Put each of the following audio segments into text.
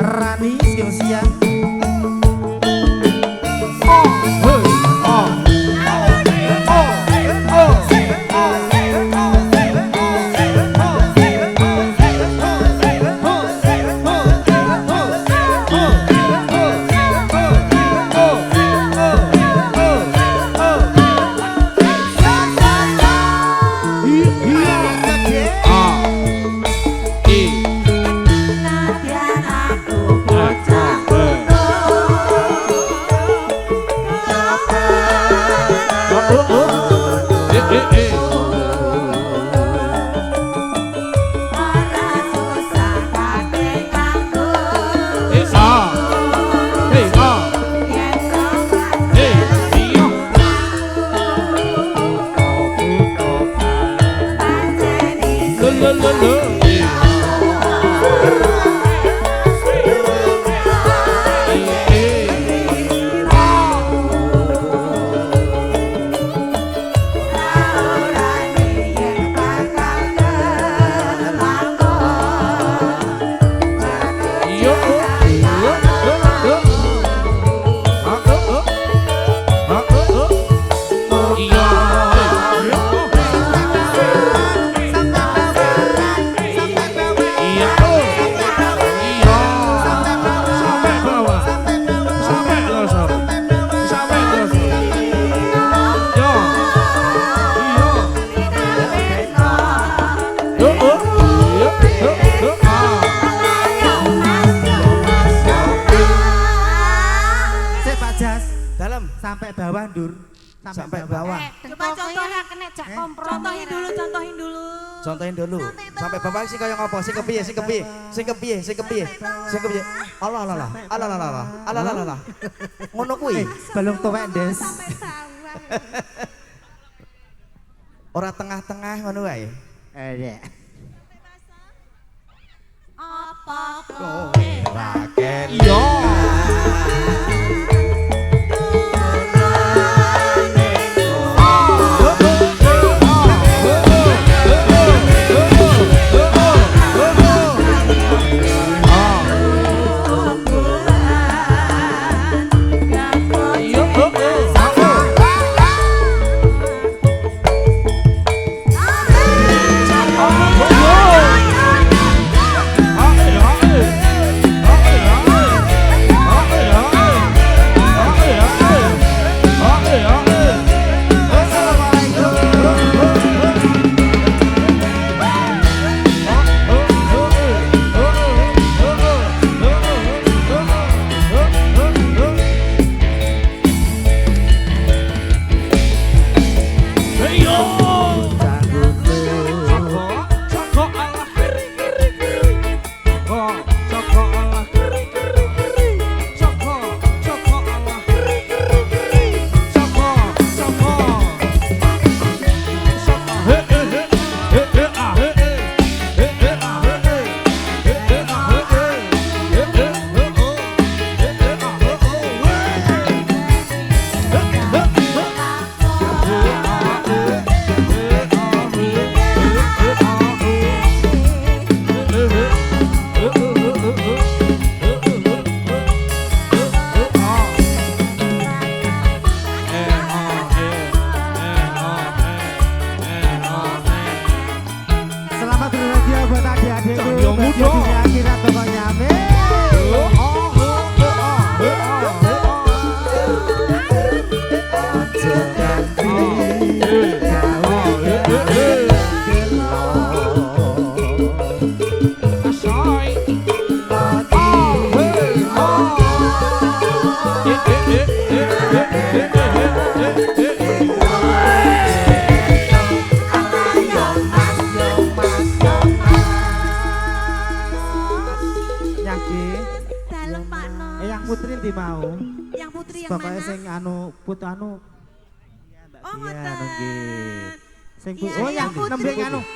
Rani siang-siang. Sampai bawah Dur, sampai bawah. Coba contohnya kena jak kompro. Contohin dulu. Contohin dulu. Sampai bawah sih kayak ngopo? Sing kepiye? Allah. Ngono kuwi. Balung tuwek, Des. Ora tengah-tengah ngono wae. Iya. Apa kowe ra kene?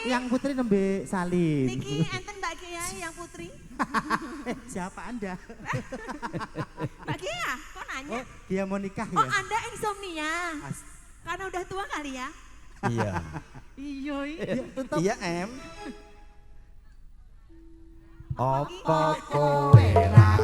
Yang Putri nembe salin. Niki enten Mbak Gia yang Putri. Siapa Anda? Mbak Gia, kok nanya? Oh, dia mau nikah ya? Oh, Anda insomnia. Karena udah tua kali ya? Iya. Iya Iya em. Apa kowe ra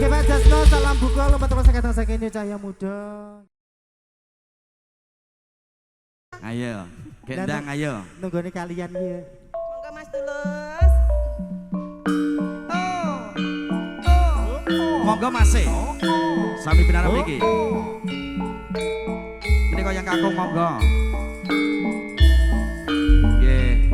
Pak Jasno, salam buka lomba teman sekatan saking Cahaya Muda. Ayo, gendang ayo. Nunggone kalian ya. Monggo Mas Tulus. Monggo Mas. Sami pinara mriki. Ini kok yang kakung monggo. Nggih.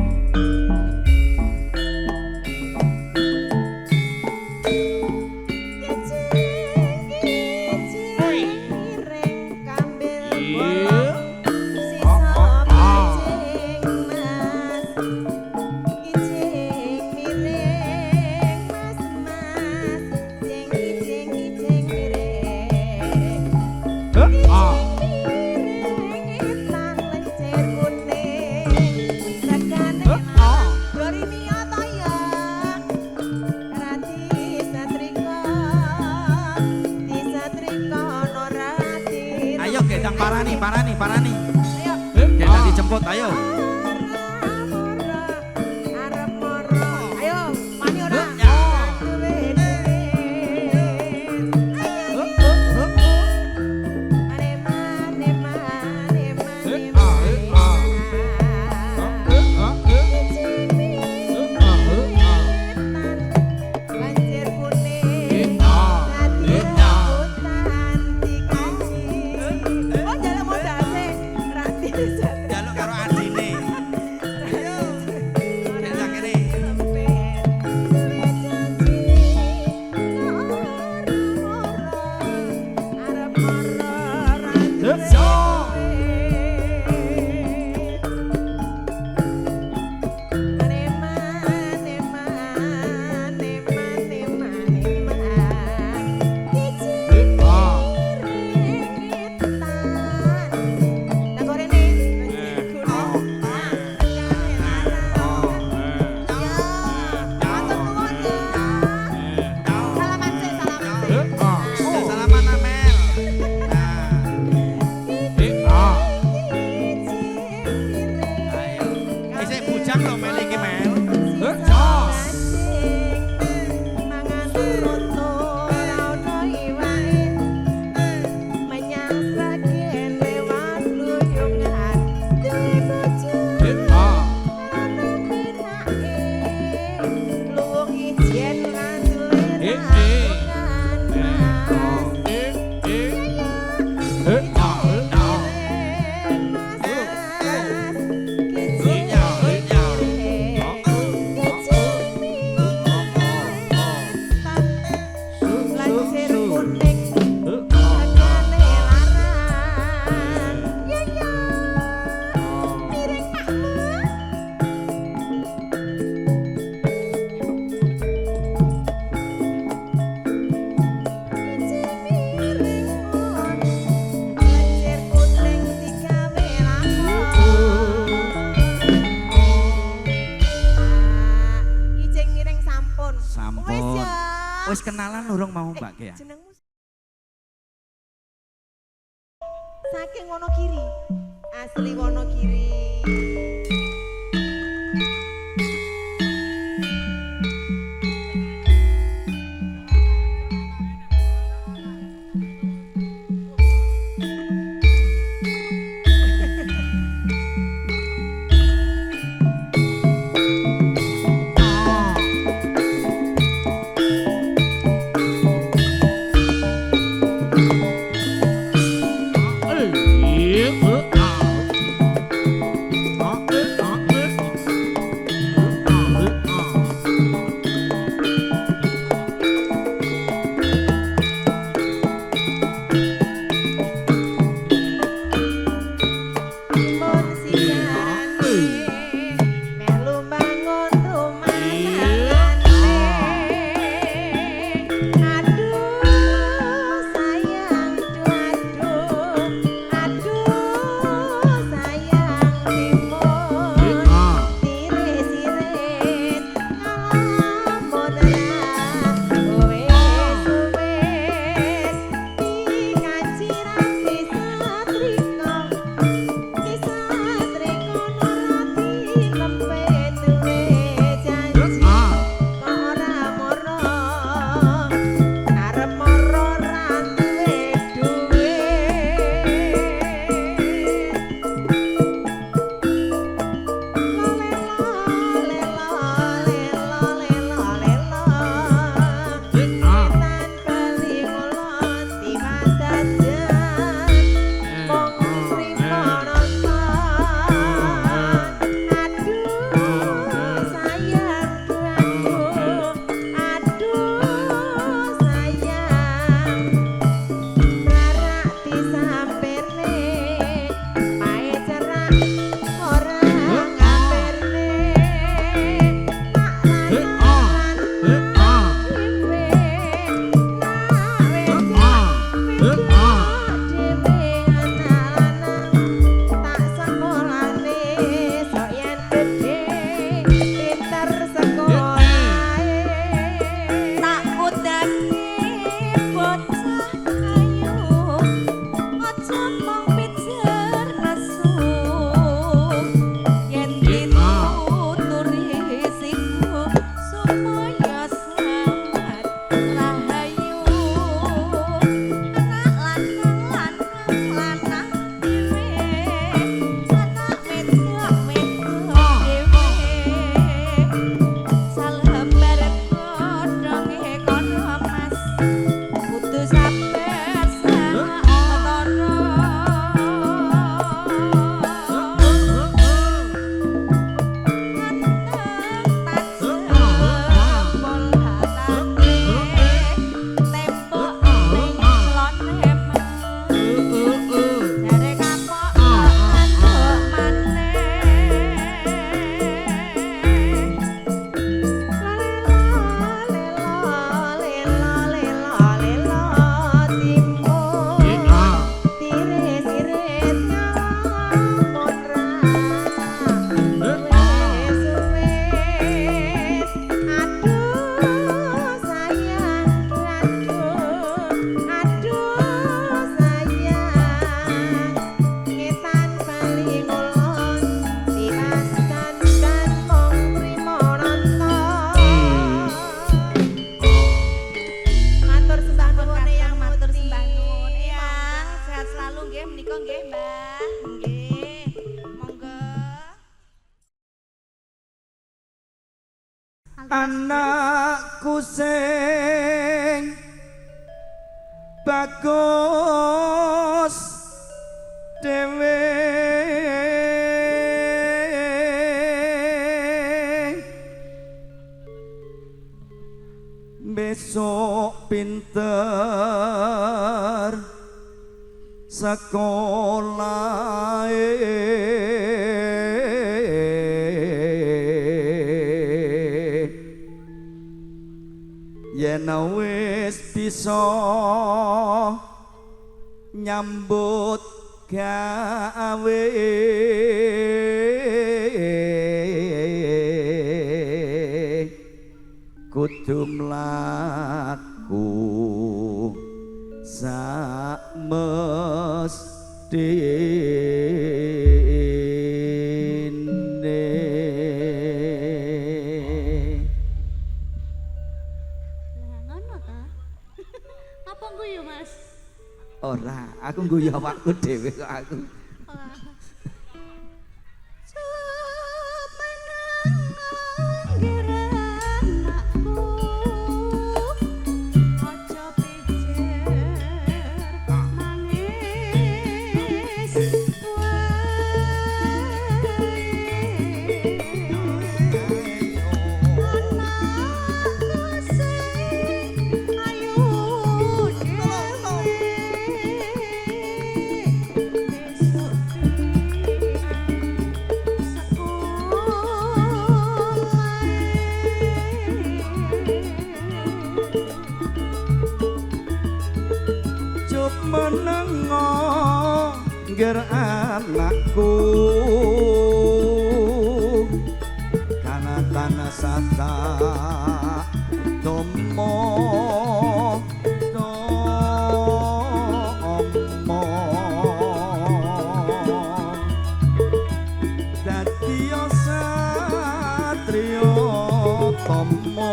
Ayo gendang parani. Gendang dijemput ayo. Ayo, mani ora? Jaluk karo adine. Gendang kene. Salaman Amel. Ayo. Isih bujang lho Mel iki Mel. Sampun. Wis kenalan urung mau Mbak Kia? Jenengmu saking Wonogiri. Asli Wonogiri. anakku sing bagus dewe besok pinter sekolah yen wis bisa nyambut gawe kudu mlaku sak mestine. Lah ngono ta? Apa guyu, Mas? Ora, aku guyu awakku dhewe kok aku. Menengo ger anakku kana tanah sata tomo dadi satrio tomo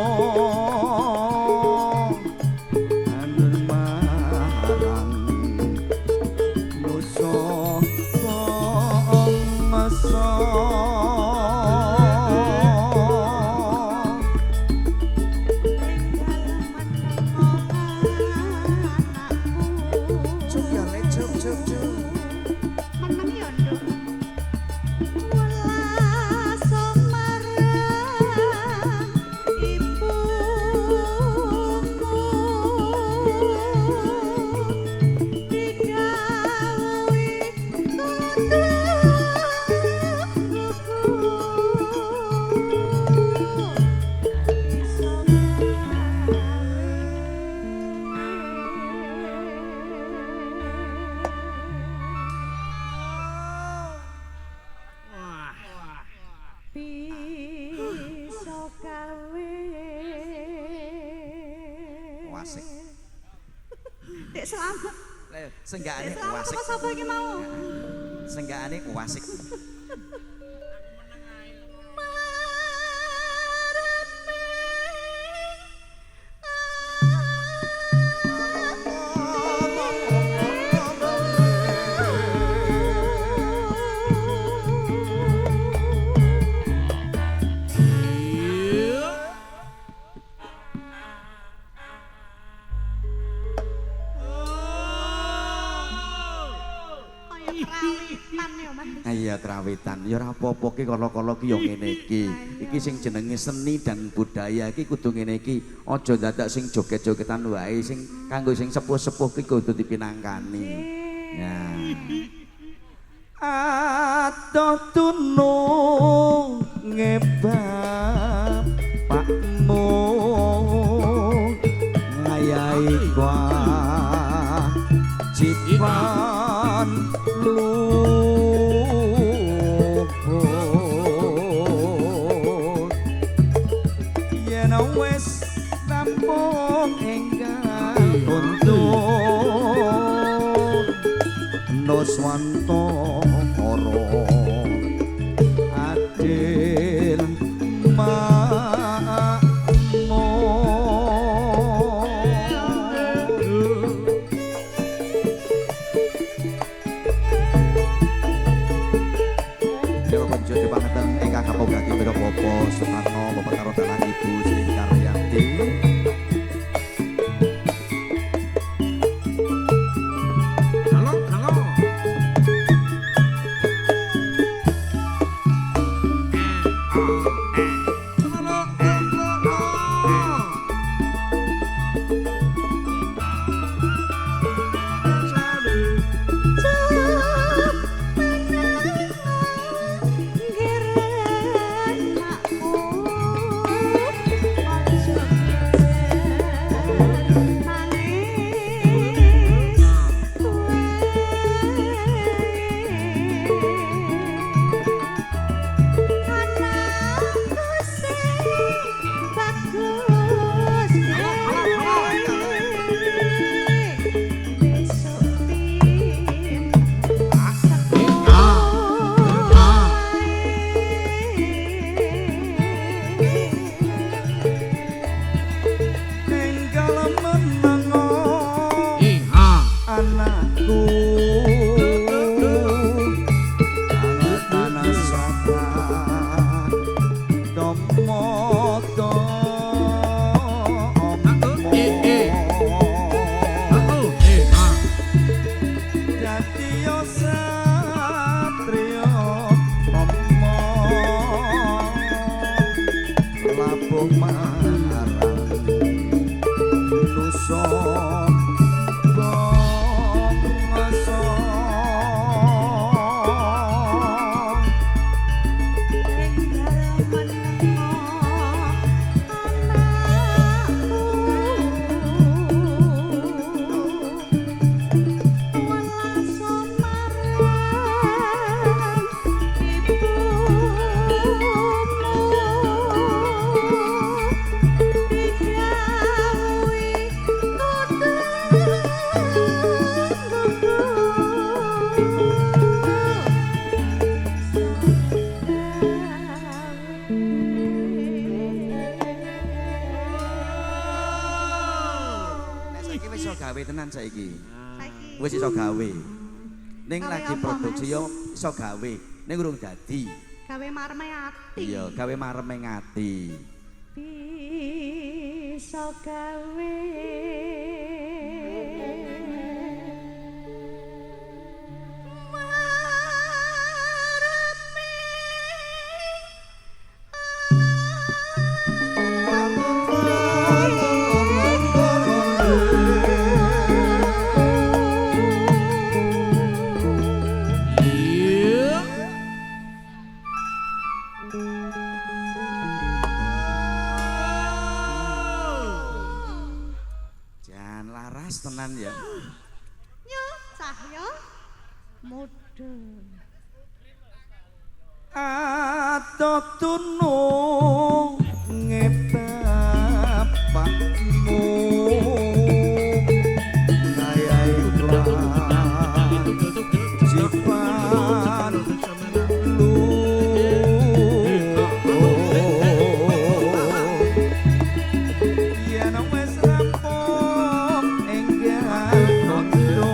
wasik. Dek selamat. Senggakane wasik. Apa sapa iki mau? Senggakane wasik. Iya trawitan, ya ora apa-apa ki kala-kala ki ya ngene iki. Iki sing jenenge seni dan budaya iki kudu ngene iki. Aja dadak sing joget-jogetan wae, sing kanggo sing sepuh-sepuh ki kudu dipinangkani. Ya. Atoh tunung ngebab pakmu ngayahi kuah cipan wes rampung enggal untuk Nuswanto ora adil makmu Dewa Konjo dipangaten ingkang kapogati Pira Bapa Soekarno Bapak karo tanah Ibu labuh marang nusa bangsa tenan saiki. Wis iso gawe. Ning lagi produksi yo iso gawe. Ning urung dadi. Gawe mareme ati. Iya, gawe mareme ati. Bisa gawe tenan ya. Yo, Cahyo. Mudeng. Ato tunung ngebapakmu kaya iklan jipan lu yen wis rampung enggal kondo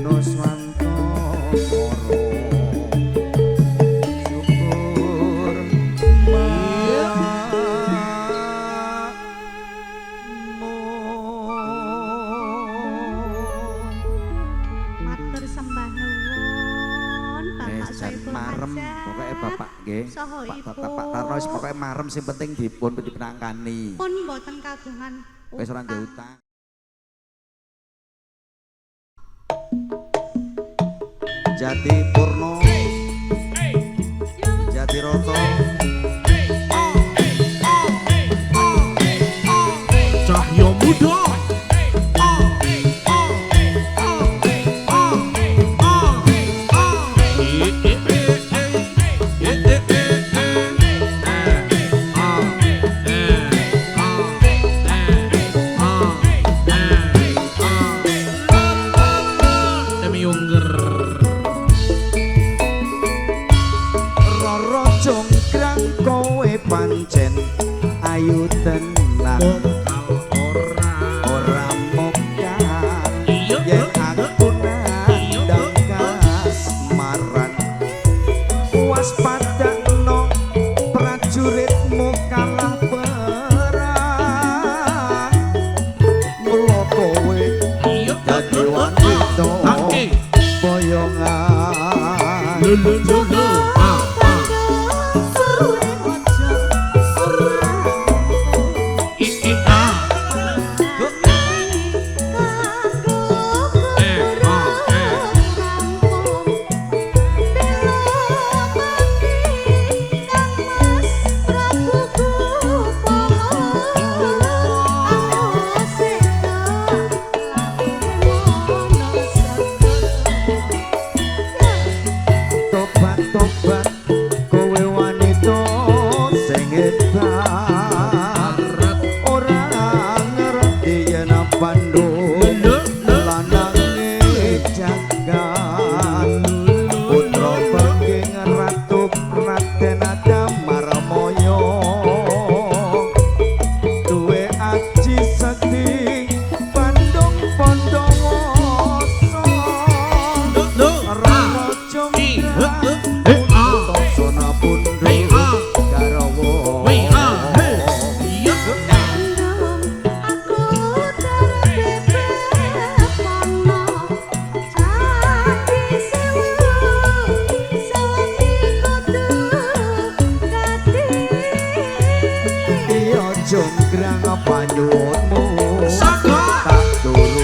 nuswanto moro syukur matur sembah nuwun Bapak Saiful marem pokoke bapak nggih Pak Tarno wis pokoke marem sing penting dipun dipenangkani pun mboten kagungan wis ora ndek utang Jati Purno Jati Roto Cahyo Muda. Roro jonggrang kowe pancen ayu tenang ora mokah yen aku nandang kasmaran waspadakno prajuritmu kalah perang mula kowe dadi wanita boyongan tobat kowe wanita sing hebat ora ngerti yen pandhu lanange jagat putra penging ratu Raden Adamarmaya duwe aji sekti Bandung Bondowoso Roro Jonggrang Sona Pundu Garawa panyuwunmu tak turuti.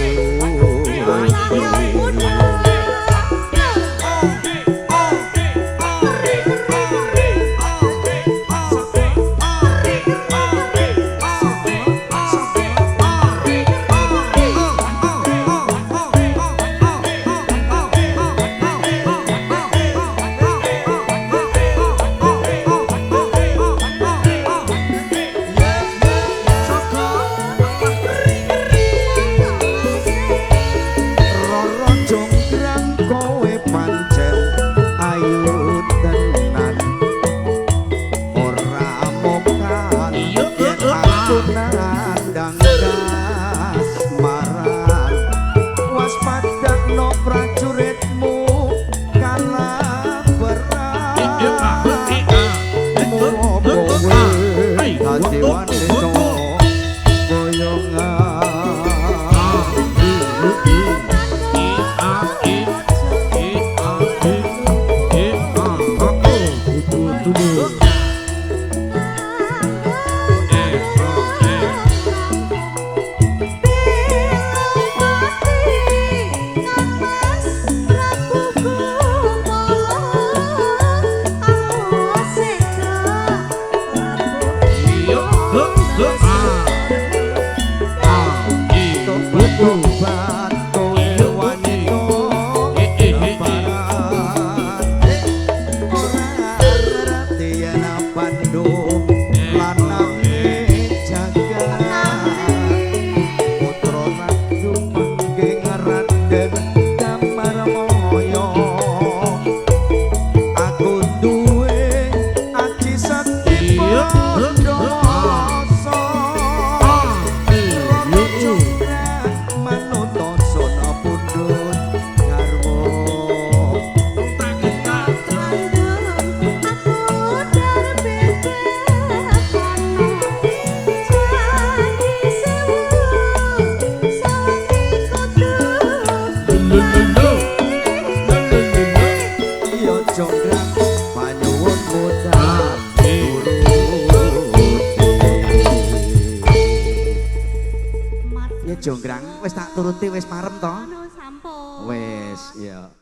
Jonggrang wis tak turuti wis marem to? Sampun. Wis, ya.